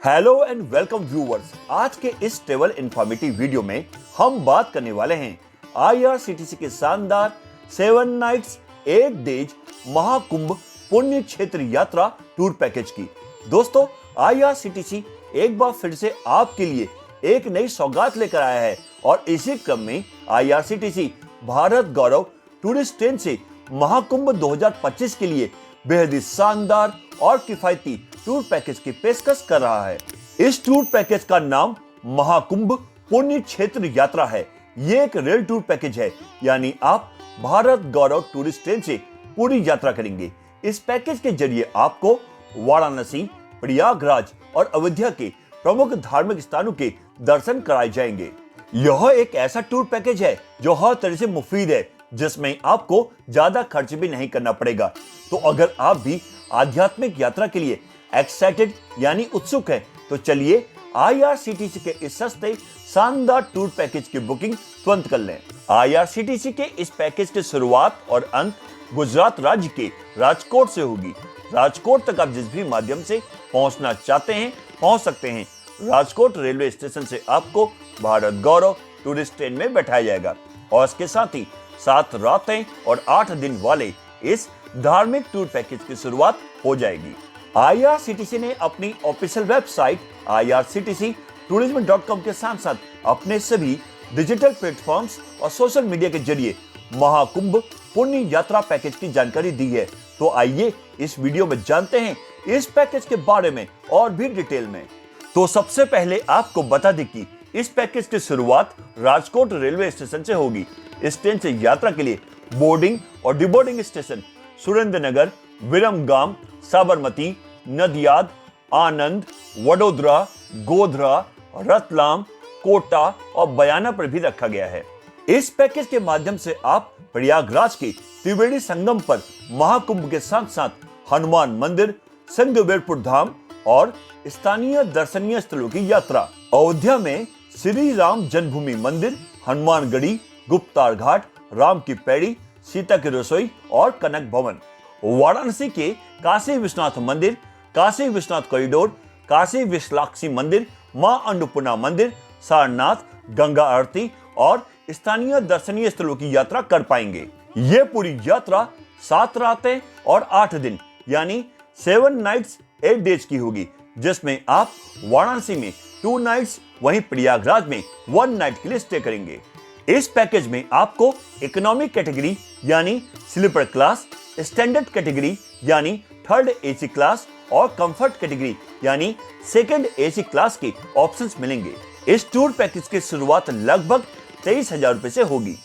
Hello and welcome viewers. आज के इस ट्रेवल इंफॉर्मेटिव वीडियो में हम बात करने वाले हैं आईआरसीटीसी के शानदार 7 नाइट्स 8 डेज महाकुंभ पुण्य क्षेत्र यात्रा टूर पैकेज की। दोस्तों, आईआरसीटीसी एक बार फिर से आपके लिए एक नई सौगात लेकर आया है और इसी क्रम में आईआरसीटीसी भारत गौरव टूरिस्ट ट्रेन से महाकुंभ 2025 के लिए बेहद ही शानदार और किफायती टूर पैकेज की पेशकश कर रहा है। इस टूर पैकेज का नाम महाकुंभ पुण्य क्षेत्र यात्रा है। ये एक रेल टूर पैकेज है, यानी आप भारत गौरव टूरिस्ट ट्रेन से पूरी यात्रा करेंगे। इस पैकेज के जरिए आपको वाराणसी, प्रयागराज और अयोध्या के प्रमुख धार्मिक स्थानों के दर्शन कराए जाएंगे। यह एक ऐसा टूर पैकेज है जो हर तरह से मुफीद है, जिसमें आपको ज्यादा खर्च भी नहीं करना पड़ेगा। तो अगर आप भी आध्यात्मिक यात्रा के लिए एक्साइटेड यानी उत्सुक हैं, तो चलिए आईआरसीटीसी के इस सस्ते शानदार टूर पैकेज की बुकिंग तुरंत कर लें। आईआरसीटीसी के इस पैकेज की शुरुआत और अंत गुजरात राज्य के राजकोट से होगी। राजकोट तक आप जिस भी माध्यम से पहुंचना चाहते हैं पहुंच सकते हैं। राजकोट रेलवे स्टेशन से आपको भारत गौरव टूरिस्ट ट्रेन में बैठाया जाएगा और इसके साथ ही 7 रातें और 8 दिन वाले इस धार्मिक टूर पैकेज की शुरुआत हो जाएगी। आईआरसीटीसी ने अपनी ऑफिशियल वेबसाइट irctctourism.com के साथ साथ अपने सभी डिजिटल प्लेटफॉर्म्स और सोशल मीडिया के जरिए महाकुंभ पुण्य यात्रा पैकेज की जानकारी दी है। तो आइए इस वीडियो में जानते हैं इस पैकेज के बारे में और भी डिटेल में। तो सबसे पहले आपको बता दें कि इस पैकेज की शुरुआत राजकोट रेलवे स्टेशन से होगी। इस ट्रेन से यात्रा के लिए बोर्डिंग और डिबोर्डिंग स्टेशन सुरेंद्रनगर, विरमगाम, साबरमती, नदियाद, आनंद, वडोदरा, गोधरा, रतलाम, कोटा और बयाना पर भी रखा गया है। इस पैकेज के माध्यम से आप प्रयागराज के त्रिवेणी संगम पर महाकुंभ के साथ साथ हनुमान मंदिर, सिंहवेरपुर धाम और स्थानीय दर्शनीय स्थलों की यात्रा, अयोध्या में श्री राम जन्मभूमि मंदिर, हनुमानगढ़ी, गुप्तार घाट, राम की पैड़ी, सीता की रसोई और कनक भवन, वाराणसी के काशी विश्वनाथ मंदिर, काशी विश्वनाथ कॉरिडोर, काशी विशालाक्षी मंदिर, मां अन्नपूर्णा मंदिर, सारनाथ, गंगा आरती और स्थानीय दर्शनीय स्थलों की यात्रा कर पाएंगे। ये पूरी यात्रा 7 रातें और 8 दिन यानी 7 नाइट्स 8 डेज की होगी, जिसमें आप वाराणसी में 2 नाइट्स, वहीं प्रयागराज में 1 नाइट के लिए स्टे करेंगे। इस पैकेज में आपको इकोनॉमिक कैटेगरी यानी स्लीपर क्लास, स्टैंडर्ड कैटेगरी यानी 3rd एसी क्लास और कंफर्ट कैटेगरी यानी 2nd एसी क्लास के ऑप्शंस मिलेंगे। इस टूर पैकेज की शुरुआत लगभग 23,000 रुपए से होगी।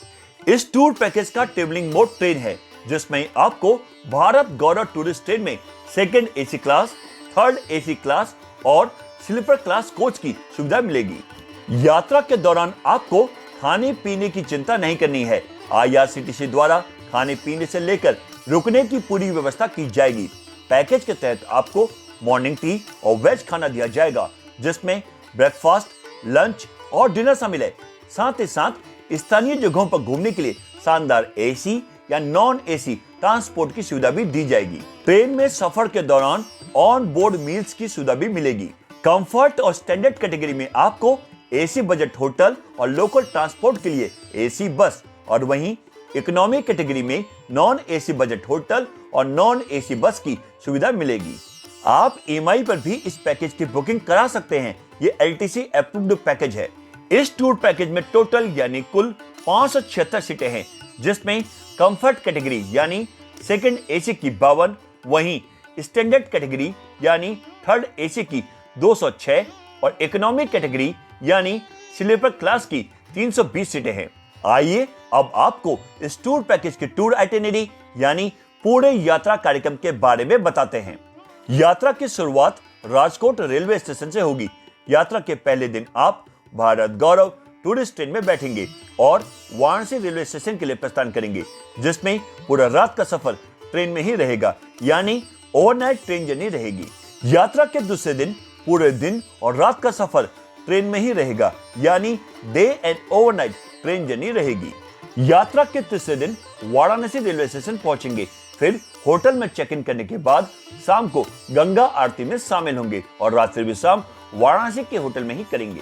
इस टूर पैकेज का ट्रेवलिंग मोड ट्रेन है, जिसमें आपको भारत गौरव टूरिस्ट ट्रेन में 2nd AC class, 3rd AC class और स्लीपर क्लास कोच की सुविधा मिलेगी। यात्रा के दौरान आपको खाने पीने की चिंता नहीं करनी है। आईआरसीटीसी द्वारा खाने पीने से लेकर रुकने की पूरी व्यवस्था की जाएगी। पैकेज के तहत आपको मॉर्निंग टी और वेज खाना दिया जाएगा, जिसमें ब्रेकफास्ट, लंच और डिनर शामिल है। साथ ही साथ स्थानीय जगहों पर घूमने के लिए शानदार एसी या नॉन एसी ट्रांसपोर्ट की सुविधा भी दी जाएगी। ट्रेन में सफर के दौरान ऑन बोर्ड मील्स की सुविधा भी मिलेगी। कंफर्ट और स्टैंडर्ड कैटेगरी में आपको एसी बजट होटल और लोकल ट्रांसपोर्ट के लिए एसी बस, और वहीं इकोनॉमी कैटेगरी में नॉन एसी बजट होटल और नॉन एसी बस की सुविधा मिलेगी। आप ईएमआई पर भी इस पैकेज की बुकिंग करा सकते हैं। ये एलटीसी अप्रूव्ड पैकेज है। इस टूर पैकेज में टोटल यानी कुल 576 सीटें हैं, जिसमें कंफर्ट कैटेगरी यानी 2nd एसी की 52, वहीं स्टैंडर्ड कैटेगरी यानी 3rd एसी की 206 और इकोनॉमिक कैटेगरी यानी स्लीपर क्लास की 320 सीटें हैं। आइए अब आपको इस टूर पैकेज की टूर आइटिनरी यानी पूरे यात्रा कार्यक्रम के बारे में बताते हैं। यात्रा की शुरुआत राजकोट रेलवे स्टेशन से होगी। यात्रा के पहले दिन आप भारत गौरव टूरिस्ट ट्रेन में बैठेंगे और वाराणसी रेलवे स्टेशन के लिए प्रस्थान करेंगे, जिसमें पूरा रात का सफर ट्रेन में ही रहेगा, यानी ओवरनाइट ट्रेन जर्नी रहेगी। यात्रा के दूसरे दिन पूरे दिन और रात का सफर ट्रेन में ही रहेगा, यानी day and overnight train journey रहेगी। यात्रा के तीसरे दिन वाराणसी रेलवे स्टेशन पहुंचेंगे, फिर होटल में चेक इन करने के बाद शाम को गंगा आरती में शामिल होंगे और रात्रि विश्राम वाराणसी के होटल में ही करेंगे।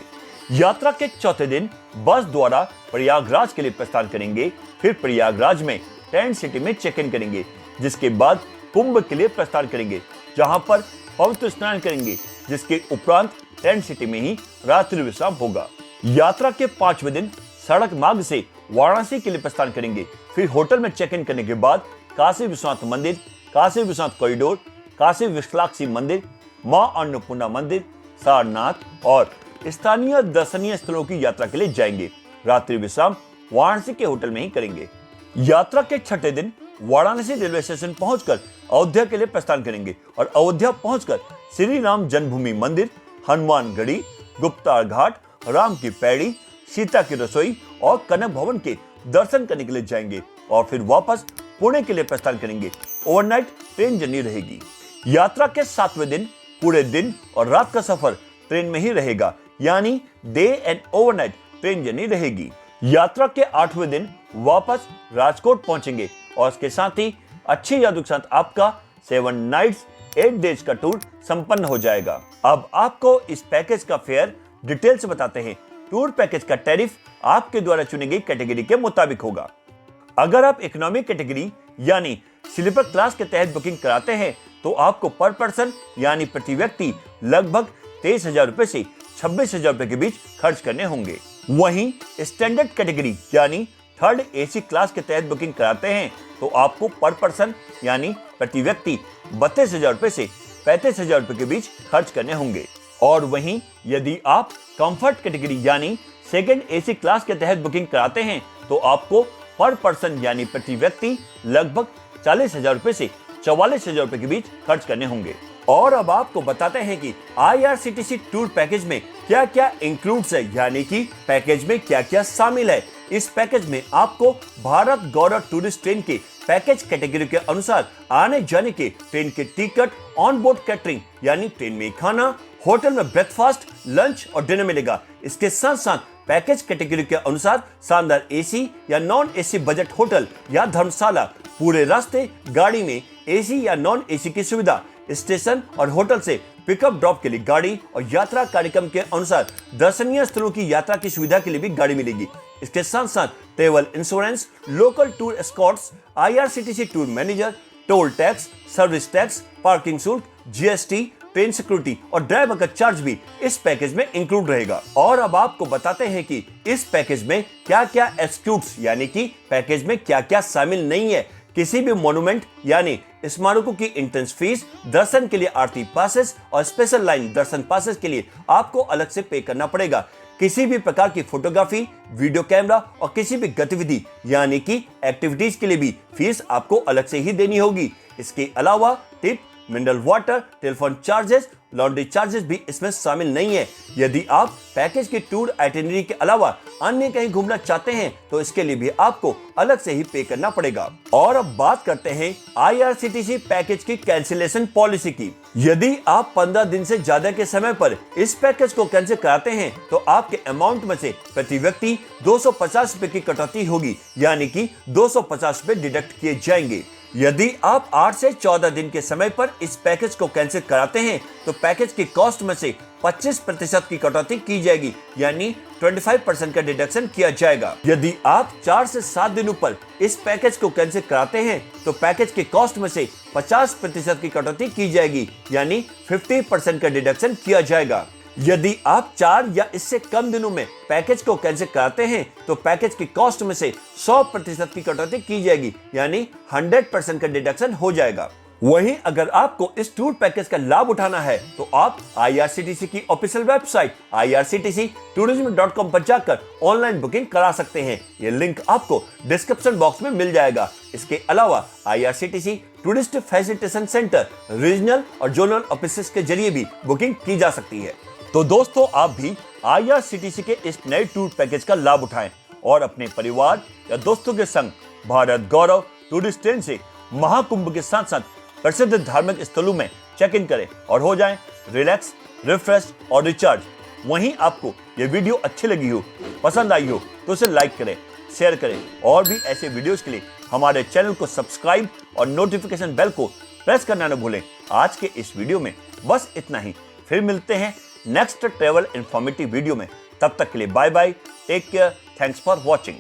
यात्रा के चौथे दिन बस द्वारा प्रयागराज के लिए प्रस्थान करेंगे। फिर प्रयागराज में टेंट सिटी में चेक इन करेंगे, जिसके बाद कुंभ के लिए प्रस्थान करेंगे, जहां पर पवित्र स्नान करेंगे, जिसके उपरांत टेंट सिटी में ही रात्रि विश्राम होगा। यात्रा के 5वें दिन सड़क मार्ग से वाराणसी के लिए प्रस्थान करेंगे। फिर होटल में चेक इन करने के बाद काशी विश्वनाथ मंदिर, काशी विश्वनाथ कॉरिडोर, काशी विशालाक्षी मंदिर, मां अन्नपूर्णा मंदिर, सारनाथ और स्थानीय दर्शनीय स्थलों की यात्रा के लिए जाएंगे। रात्रि विश्राम वाराणसी के होटल में ही करेंगे। यात्रा के 6ठे दिन वाराणसी रेलवे स्टेशन पहुंचकर अयोध्या के लिए प्रस्थान करेंगे और अयोध्या पहुंचकर श्री राम जन्मभूमि मंदिर, हनुमान गढ़ी, गुप्तार घाट, राम की पैड़ी, सीता की रसोई और कनक भवन के दर्शन करने के लिए जाएंगे और फिर वापस पुणे के लिए प्रस्थान करेंगे। ओवरनाइट ट्रेन जर्नी रहेगी। यात्रा के 7वें दिन पूरे दिन और रात का सफर ट्रेन में ही रहेगा, यानी day and overnight train journey रहेगी। यात्रा के 8वें दिन वापस राजकोट पहुंचेंगे और इसके साथ ही अच्छी यादों के साथ आपका 7 नाइट्स 8 डेज का टूर संपन्न हो जाएगा। अब आपको इस पैकेज का फेयर डिटेल से बताते हैं। टूर पैकेज का टैरिफ आपके द्वारा चुनी गई कैटेगरी के मुताबिक होगा। अगर आप इकोनॉमिक कैटेगरी यानी स्लीपर क्लास के तहत बुकिंग कराते हैं तो आपको पर पर्सन यानी प्रति व्यक्ति लगभग 23,000 रुपए से 26,000 रुपए के बीच खर्च करने होंगे। वहीं स्टैंडर्ड कैटेगरी यानी थर्ड एसी क्लास के तहत बुकिंग कराते हैं तो आपको पर पर्सन यानी प्रति व्यक्ति 32,000 रुपए से 35,000 रुपए के बीच खर्च करने होंगे। और वहीं यदि आप कंफर्ट कैटेगरी यानी सेकंड एसी क्लास के तहत बुकिंग कराते हैं तो आपको पर पर्सन यानी प्रति व्यक्ति लगभग 40,000 रुपए से 44,000 रुपए के बीच खर्च करने होंगे। और अब आपको बताते हैं कि IRCTC टूर पैकेज में क्या क्या इंक्लूड्स है, यानी कि पैकेज में क्या क्या शामिल है। इस पैकेज में आपको भारत गौरव टूरिस्ट ट्रेन के पैकेज कैटेगरी के अनुसार आने जाने के ट्रेन के टिकट, ऑन बोर्ड कैटरिंग यानी ट्रेन में खाना, होटल में ब्रेकफास्ट, लंच और डिनर मिलेगा। इसके साथ साथ पैकेज कैटेगरी के अनुसार शानदार एसी या नॉन एसी बजट होटल या धर्मशाला, पूरे रास्ते गाड़ी में एसी या नॉन एसी की सुविधा, स्टेशन और होटल से पिकअप ड्रॉप के लिए गाड़ी और यात्रा कार्यक्रम के अनुसार दर्शनीय स्थलों की यात्रा की सुविधा के लिए भी गाड़ी मिलेगी। इसके साथ साथ travel insurance, local tour Escorts, IRCTC tour manager, toll tax, service tax, parking शुल्क, GST, ट्रेन सिक्योरिटी और ड्राइवर का चार्ज भी इस पैकेज में इंक्लूड रहेगा। और अब आपको बताते हैं कि इस पैकेज में क्या क्या एक्सक्लूड्स यानी कि पैकेज में क्या क्या शामिल नहीं है। किसी भी मोन्यूमेंट यानी स्मारकों की एंट्रेंस फीस, दर्शन के लिए आरती पासेस और स्पेशल लाइन दर्शन पासेस के लिए आपको अलग से पे करना पड़ेगा। किसी भी प्रकार की फोटोग्राफी, वीडियो कैमरा और किसी भी गतिविधि यानी कि एक्टिविटीज के लिए भी फीस आपको अलग से ही देनी होगी। इसके अलावा tip, mineral water, telephone charges, laundry charges भी इसमें शामिल नहीं है। यदि आप पैकेज की टूर आइटिनरी के अलावा अन्य कहीं घूमना चाहते हैं तो इसके लिए भी आपको अलग से ही पे करना पड़ेगा। और अब बात करते हैं IRCTC पैकेज की कैंसिलेशन पॉलिसी की। यदि आप 15 दिन से ज्यादा के समय पर इस पैकेज को कैंसिल कराते हैं तो आपके अमाउंट में से प्रति व्यक्ति 250 रुपए की कटौती होगी, यानी कि 250 रुपए डिडक्ट किए जाएंगे। यदि आप 8 से 14 दिन के समय पर इस पैकेज को कैंसिल कराते हैं तो पैकेज की कॉस्ट में से 25% की कटौती की जाएगी, यानी 25% का डिडक्शन किया जाएगा। यदि आप 4 से 7 दिनों पर इस पैकेज को कैंसिल कराते हैं तो पैकेज की कॉस्ट में से 50% की कटौती की जाएगी, यानी 50% का डिडक्शन किया जाएगा। यदि आप 4 या इससे कम दिनों में पैकेज को कैंसिल कराते हैं तो पैकेज की कॉस्ट में से 100% की कटौती की जाएगी, यानी 100% का डिडक्शन हो जाएगा। वहीं अगर आपको इस टूर पैकेज का लाभ उठाना है तो आप IRCTC की ऑफिशियल वेबसाइट irctctourism.com पर जाकर ऑनलाइन बुकिंग करा सकते हैं। ये लिंक आपको डिस्क्रिप्शन बॉक्स में मिल जाएगा। इसके अलावा IRCTC tourist facilitation centre, regional और जोनल ऑफिसेस के जरिए भी बुकिंग की जा सकती है। तो दोस्तों, आप भी IRCTC के इस नए टूर पैकेज का लाभ उठाएं और अपने परिवार या दोस्तों के संग भारत गौरव टूरिस्ट ट्रेन से महाकुंभ के साथ साथ प्रसिद्ध धार्मिक स्थलों में चेक इन करें और हो जाएं रिलैक्स, रिफ्रेश और रिचार्ज। वहीं आपको ये वीडियो अच्छी लगी हो, पसंद आई हो तो उसे लाइक करें, शेयर करें और भी ऐसे वीडियोस के लिए हमारे चैनल को सब्सक्राइब और नोटिफिकेशन बेल को प्रेस करना न भूलें। आज के इस वीडियो में बस इतना ही। फिर मिलते हैं नेक्स्ट ट्रेवल इंफॉर्मेटिव वीडियो में। तब तक के लिए bye bye, take care, thanks for watching.